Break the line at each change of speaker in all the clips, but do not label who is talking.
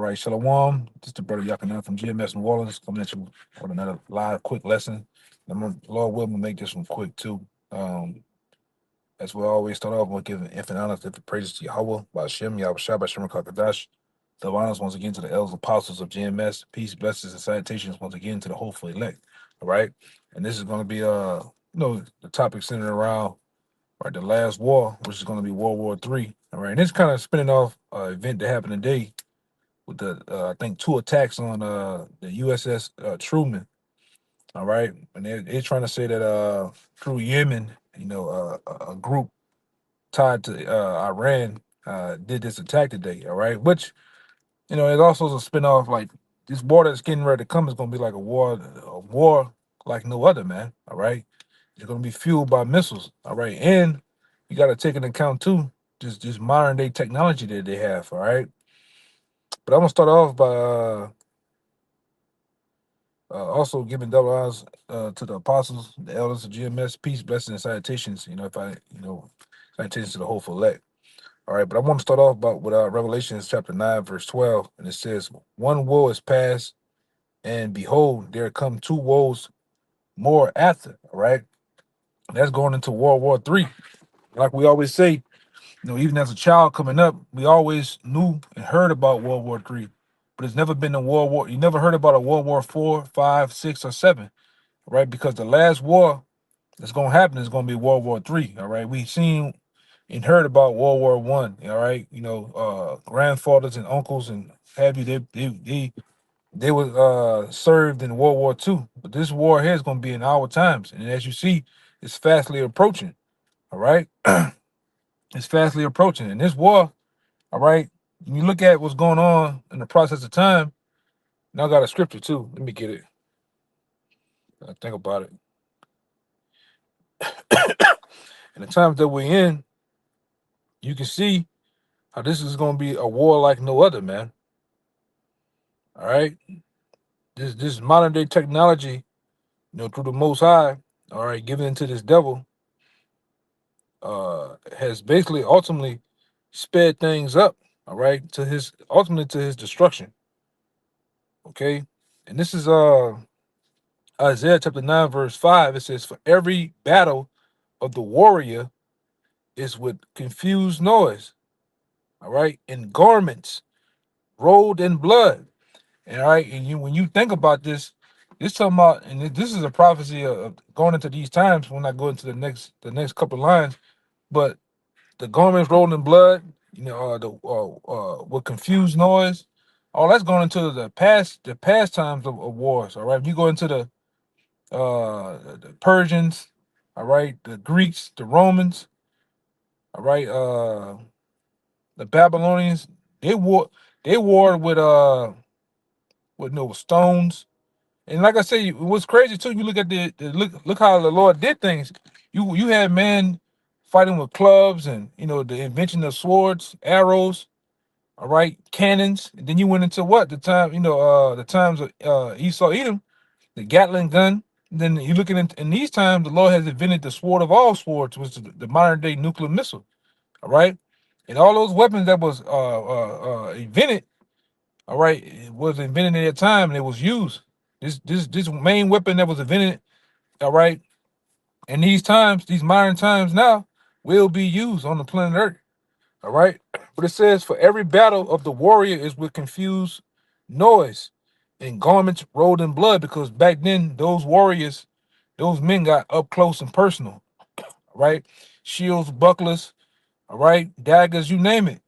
All right, Shalom. This is the brother Yakanan from GMS New Orleans coming at you with another live quick lesson. Lord willing, make this one quick too. As we always start off, we're giving infinite honor to the praises to Yahweh, by Hashem, Yahweh Shai, by Shem Kakadash. The honors once again to the elders apostles of GMS. Peace, blessings, and salutations once again to the hopeful elect. All right. And this is going to be the topic centered around the last war, which is going to be World War III. All right. And it's kind of spinning off an event that happened today with the I think two attacks on the USS Truman. All right, and they're trying to say that through Yemen, a group tied to Iran did this attack today. All right, which it also is a spinoff. Like this war that's getting ready to come is going to be like a war like no other, man. All right, it's going to be fueled by missiles. All right, and you got to take into account too just modern day technology that they have. All right, but I'm gonna start off by also giving double honors to the apostles, the elders of GMS, peace, blessings, and salutations. Salutations to the hopeful elect. All right, but I want to start off with Revelations chapter 9, verse 12, and it says, "One woe is past, and behold, there come two woes more after." All right, that's going into World War III. Like we always say, even as a child coming up, we always knew and heard about World War III, but it's never been a World War. You never heard about a World War 4, 5, 6, or 7. Right? Because the last war that's gonna happen is gonna be World War III. All right. We've seen and heard about World War One. All right. Grandfathers and uncles and have you, they were served in World War II. But this war here is gonna be in our times. And as you see, it's fastly approaching. All right. It's fastly approaching. And this war, all right, when you look at what's going on in the process of time, now I got a scripture too. Let me get it. Think about it. In the times that we're in, you can see how this is going to be a war like no other, man. All right, this modern day technology, through the Most High, all right, given into this devil, has basically ultimately sped things up, all right, to his ultimately to his destruction. Okay, and this is Isaiah chapter 9, verse 5. It says, "For every battle of the warrior is with confused noise, all right, in garments rolled in blood." And all right, and when you think about this talking about, and this is a prophecy of going into these times. When I go into the next couple of lines, but the garments rolled in blood, with confused noise, all that's going into the past times of wars. All right, if you go into the Persians, all right, the Greeks, the Romans, all right, the Babylonians, they warred with no stones. And like I say, what's crazy too, you look at look how the Lord did things. You had men fighting with clubs and the invention of swords, arrows, all right, cannons. And then you went into what? The times of Esau Edom, the Gatling gun. And then you looking in these times, the Lord has invented the sword of all swords, which is the modern day nuclear missile. All right. And all those weapons that was invented, all right, it was invented at that time and it was used. This main weapon that was invented, all right, in these times, these modern times now, will be used on the planet Earth. All right. But it says, "For every battle of the warrior is with confused noise and garments rolled in blood," because back then those warriors, those men got up close and personal. All right. Shields, bucklers, all right, daggers, you name it.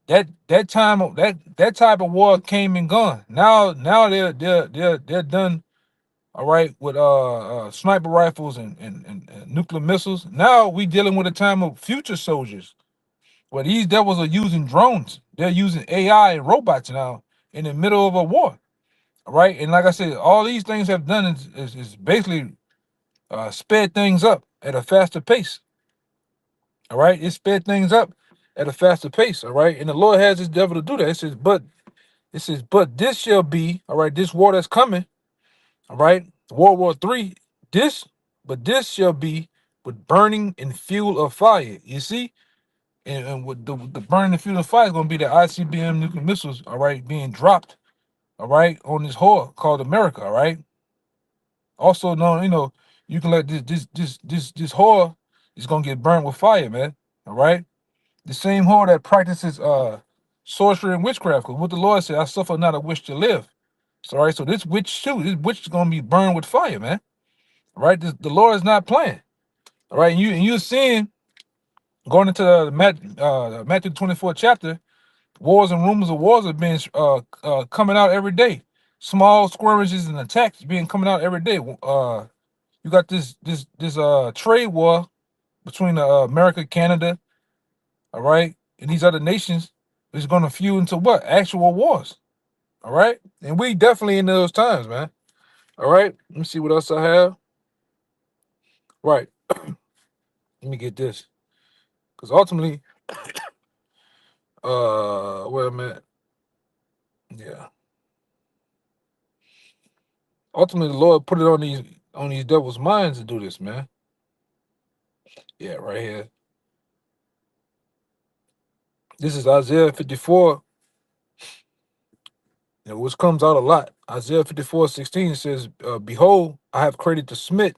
That time of that type of war came and gone. Now they're done, all right, with sniper rifles and nuclear missiles. Now we dealing with a time of future soldiers where these devils are using drones. They're using AI and robots now in the middle of a war. All right. And like I said, all these things have done is basically sped things up at a faster pace. All right. It sped things up at a faster pace. All right. And the Lord has this devil to do that. But this shall be, all right, this war that's coming, all right, World War III, this shall be with burning and fuel of fire. You see, and with the burning the fuel of fire is gonna be the ICBM nuclear missiles, all right, being dropped, all right, on this whore called America, all right. Also known, you can let this whore is gonna get burned with fire, man. All right. The same whore that practices sorcery and witchcraft. Because what the Lord said, I suffer not a wish to live. So, all right, so this witch too, this witch is gonna be burned with fire, man. All right, the Lord is not playing. All right, and you're seeing going into Matthew 24 chapter, wars and rumors of wars are being coming out every day. Small skirmishes and attacks being coming out every day. You got this trade war between America, Canada, all right, and these other nations is going to fuel into what? Actual wars, all right? And we definitely in those times, man. All right, let me see what else I have. Right, let me get this, because ultimately, where I'm at, yeah, ultimately the Lord put it on these devils' minds to do this, man. Yeah, right here. This is Isaiah 54, which comes out a lot. Isaiah 54:16 says, "Behold, I have created the smith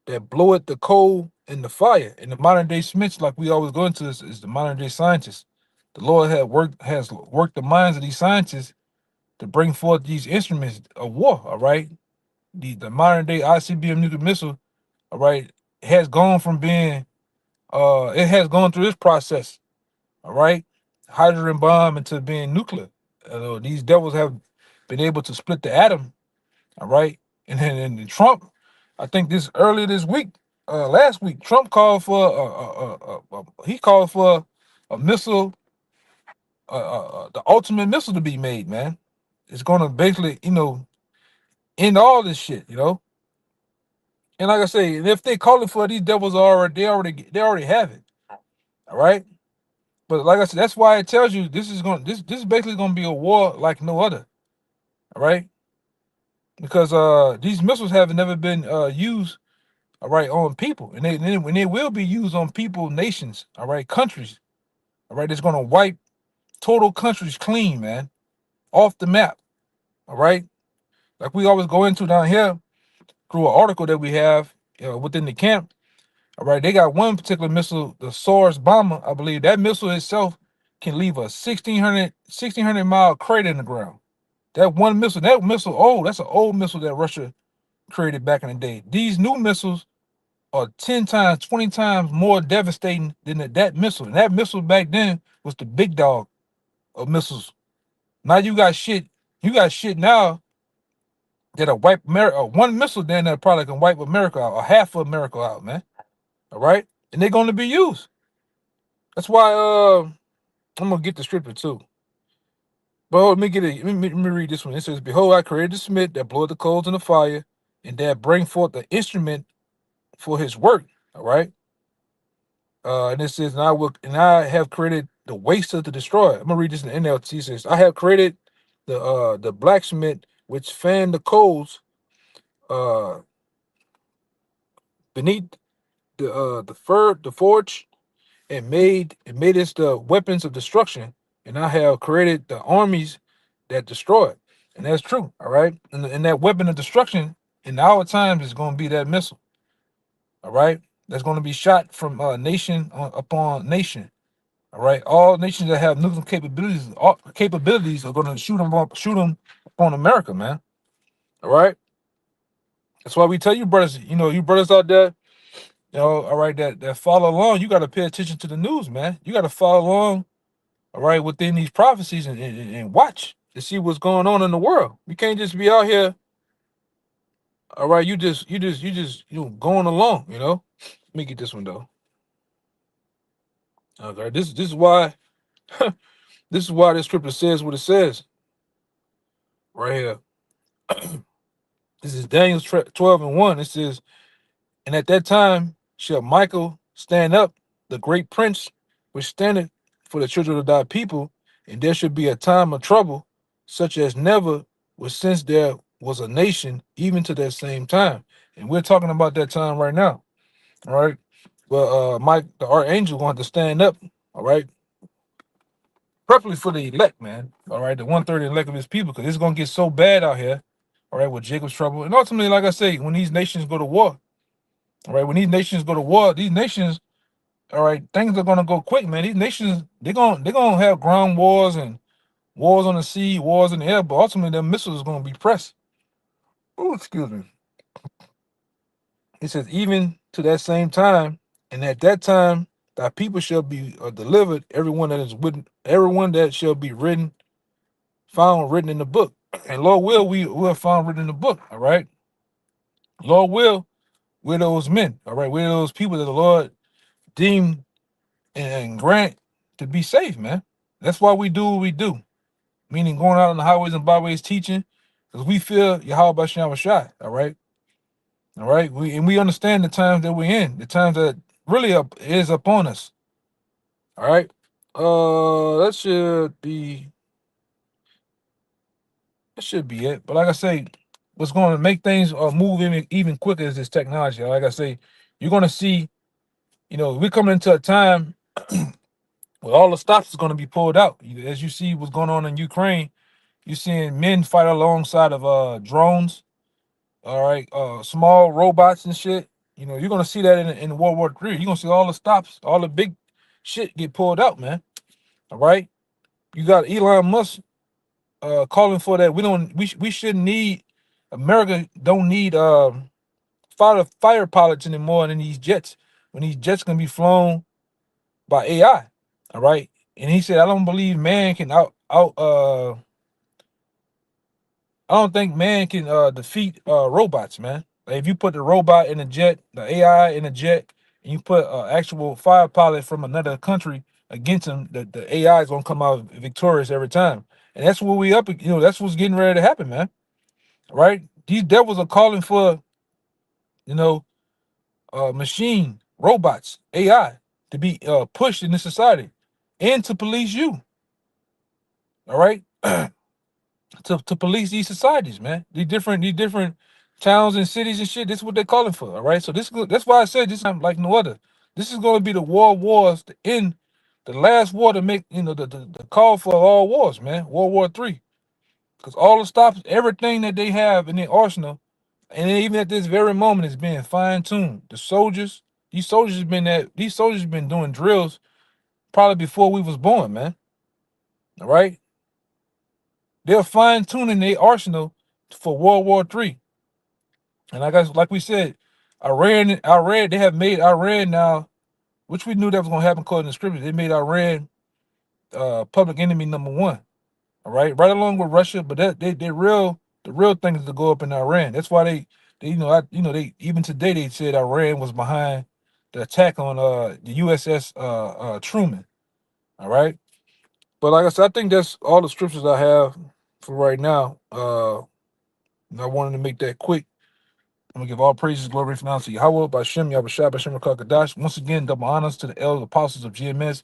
that bloweth the coal and the fire." And the modern day smiths, like we always go into this, is the modern day scientists. The Lord has worked the minds of these scientists to bring forth these instruments of war. All right, the modern day ICBM nuclear missile, all right, has gone from being it has gone through this process. All right, hydrogen bomb into being nuclear. These devils have been able to split the atom. All right. And Trump, I think this earlier this week, last week, Trump called for he called for a missile, the ultimate missile to be made, man. It's gonna basically, end all this shit. And like I say, if they calling for it, these devils they already have it. All right. But like I said, that's why it tells you this is basically gonna be a war like no other. All right. Because these missiles have never been used, all right, on people, and they will be used on people, nations, all right, countries, all right. It's gonna wipe total countries clean, man, off the map, all right. Like we always go into down here through an article that we have, within the camp, all right. They got one particular missile, the Source bomber, I believe. That missile itself can leave a 1,600 mile crater in the ground. That missile, that's an old missile that Russia created back in the day. These new missiles are 10 times, 20 times more devastating than that missile. And that missile back then was the big dog of missiles. Now you got shit now that'll wipe America. One missile then that probably can wipe America out, or half of America out, man. All right? And they're going to be used. That's why I'm going to get the scripture too. But let me get it. Let me read this one. It says, "Behold, I created the smith that bloweth the coals in the fire, and that bring forth the instrument for his work." All right. And it says, and I have created the waster to destroy. I'm gonna read this in the NLT. It says, "I have created the blacksmith which fan the coals uh beneath the forge, and made it the weapons of destruction. And I have created the armies that destroy it." And that's true. All right. And that weapon of destruction in our times is going to be that missile. All right. That's going to be shot from nation upon nation. All right, all nations that have nuclear capabilities are going to shoot them upon America, man. All right, that's why we tell you brothers, you brothers out there, all right, that follow along. You got to pay attention to the news, man. You got to follow along, all right, within these prophecies, and watch to see what's going on in the world. You can't just be out here, all right. You going along, Let me get this one though. Okay, this is why this is why this scripture says what it says right here. This is Daniel 12:1. It says, "And at that time shall Michael stand up, the great prince, which standeth for the children of thy people, and there should be a time of trouble, such as never was since there was a nation, even to that same time." And we're talking about that time right now. All right. But Mike, the archangel, going to stand up. All right, preferably for the elect, man. All right, the 1/3 elect of his people, because it's gonna get so bad out here. All right, with Jacob's trouble, and ultimately, like I say, when these nations go to war, all right, when these nations go to war, these nations, all right, things are gonna go quick, man. These nations, they're gonna have ground wars and wars on the sea, wars in the air, but ultimately, their missiles are gonna be pressed. Oh, excuse me. It says, even to that same time, and at that time, thy people shall be delivered, everyone that shall be found written in the book. And Lord will, we will found written in the book. All right. Lord will, we're those men. All right. We're those people that the Lord deemed and grant to be safe, man. That's why we do what we do. Meaning going out on the highways and byways teaching, because we feel Yahweh Bashem Shai. All right. All right. We understand the times that we're in, the times that really is upon us. All right. That should be it. But like I say, what's going to make things move even quicker is this technology. Like I say, you're going to see, we're coming into a time where all the stops is going to be pulled out. As you see what's going on in Ukraine, you're seeing men fight alongside of drones. All right, small robots and shit. You're going to see that in World War III. You're going to see all the stops, all the big shit get pulled out, man. All right, you got Elon Musk calling for that. We shouldn't need, America don't need fighter pilots anymore than these jets, when these jets can be flown by AI. All right. And he said, I don't believe man can I don't think man can defeat robots, man. Like, if you put the robot in a jet, the AI in a jet, and you put actual fire pilot from another country against him, the AI is gonna come out victorious every time. And that's what that's what's getting ready to happen, man. Right? These devils are calling for, you know, machine, robots, AI to be pushed in this society and to police you. All right. To police these societies, man. These different towns and cities and shit. This is what they're calling for. All right. So that's why I said this time like no other. This is going to be the war of wars to end, the last war to make, the call for all wars, man. World War III. Because all the stops, everything that they have in their arsenal, and even at this very moment, is being fine tuned. These soldiers have been doing drills probably before we was born, man. All right. They're fine tuning their arsenal for World War III. And like we said, Iran, they have made Iran now, which we knew that was gonna happen according to scripture. They made Iran public enemy number one. All right along with Russia, but the real thing is to go up in Iran. That's why they even today they said Iran was behind the attack on the USS Truman. All right. But like I said, I think that's all the scriptures I have for right now. And I wanted to make that quick. I'm gonna give all praises, glory, and honor to Yahweh, Bashem, Yahushua, Bashem, Rakakadash. Once again, double honors to the elders, apostles of GMS.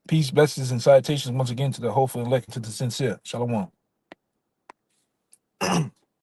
Peace, blessings, and salutations once again to the hopeful elect, and to the sincere. Shalom.